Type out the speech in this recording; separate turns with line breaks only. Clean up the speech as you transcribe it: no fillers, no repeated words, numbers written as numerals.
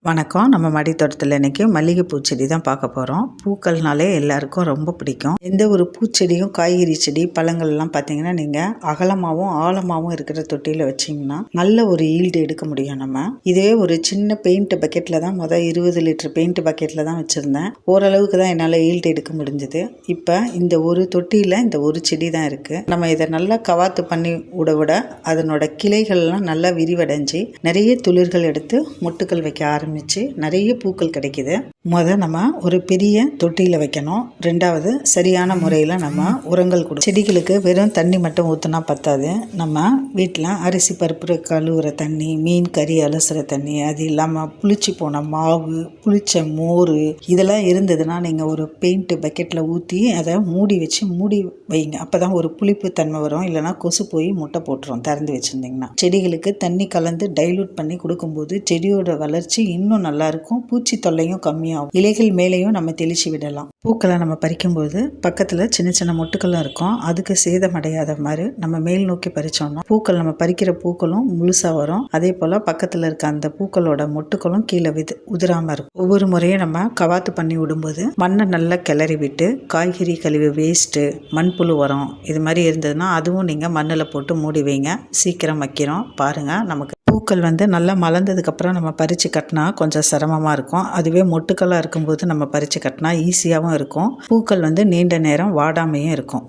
வணக்கம். நம்ம மாடி தோட்டத்தில் இன்றைக்கி மல்லிகை பூச்செடி தான் பார்க்க போகிறோம். பூக்கள்னாலே எல்லாருக்கும் ரொம்ப பிடிக்கும். எந்த ஒரு பூச்செடியும் காய்கறி செடி பழங்கள்லாம் பார்த்தீங்கன்னா நீங்கள் அகலமாகவும் ஆழமாகவும் இருக்கிற தொட்டியில் வச்சிங்கன்னா நல்ல ஒரு ஈல்டு எடுக்க முடியும். நம்ம இதே ஒரு சின்ன பெயிண்ட் பக்கெட்டில் தான் 20 லிட்டர் பெயிண்ட் பக்கெட்டில் தான் வச்சுருந்தேன். ஓரளவுக்கு தான் என்னால் ஈல்டு எடுக்க முடிஞ்சது. இப்போ இந்த ஒரு தொட்டியில் இந்த ஒரு செடி தான் இருக்குது. நம்ம இதை நல்லா கவாத்து பண்ணி விட அதனோட கிளைகள்லாம் நல்லா விரிவடைஞ்சு நிறைய துளிர்கள் எடுத்து மொட்டுக்கள் வைக்க ஆரம்பிச்சு நிறைய பூக்கள் கிடைக்குது. நம்ம ஒரு பெரிய தொட்டியில் வைக்கணும். ரெண்டாவது சரியான முறையில் நம்ம உரங்கள் கொடு. செடிகளுக்கு வெறும் தண்ணி மட்டும் ஊற்றினா பத்தாது. நம்ம வீட்டில் அரிசி பருப்பு கழுவுற தண்ணி, மீன் கறி அலசுகிற தண்ணி, அது இல்லாமல் புளிச்சு போன மாவு, புளிச்ச மோர் இதெல்லாம் இருந்ததுன்னா நீங்கள் ஒரு பெயிண்ட் பக்கெட்டில் ஊற்றி அதை மூடி வச்சு மூடி வைங்க. அப்போ தான் ஒரு புளிப்பு தன்மை வரும். இல்லைனா கொசு போய் முட்டை போட்டுரும் திறந்து வச்சுருந்தீங்கன்னா. செடிகளுக்கு தண்ணி கலந்து டைலூட் பண்ணி கொடுக்கும்போது செடியோட வளர்ச்சி இன்னும் நல்லா இருக்கும். பூச்சி தொல்லையும் கம்மியாகும். இலைகள் மேலேயும் நம்ம தெளிச்சு விடலாம். பூக்களை நம்ம பறிக்கும்போது பக்கத்தில் சின்ன சின்ன மொட்டுக்களும் இருக்கும். அதுக்கு சேதமடையாத மாதிரி நம்ம மேல் நோக்கி பறிச்சோம்னா பூக்கள் நம்ம பறிக்கிற பூக்களும் முழுசா வரும். அதே போல பக்கத்தில் இருக்க அந்த பூக்களோட மொட்டுக்களும் கீழே உதிராம இருக்கும். ஒவ்வொரு முறையும் நம்ம கவாத்து பண்ணி விடும்போது மண்ணை நல்லா கிளறி விட்டு காய்கறி கழிவு வேஸ்ட்டு, மண்புழு உரம் இது மாதிரி இருந்ததுன்னா அதுவும் நீங்கள் மண்ணில் போட்டு மூடி வைங்க. சீக்கிரம் வைக்கிறோம். பாருங்கள், நமக்கு பூக்கள் நல்லா மலர்ந்ததுக்கப்புறம் நம்ம பறித்து கட்டினா கொஞ்சம் சிரமமாக இருக்கும். அதுவே மொட்டுக்களாக இருக்கும்போது நம்ம பறித்து கட்டினா ஈஸியாகவும் இருக்கும். பூக்கள் நீண்ட நேரம் வாடாமையும் இருக்கும்.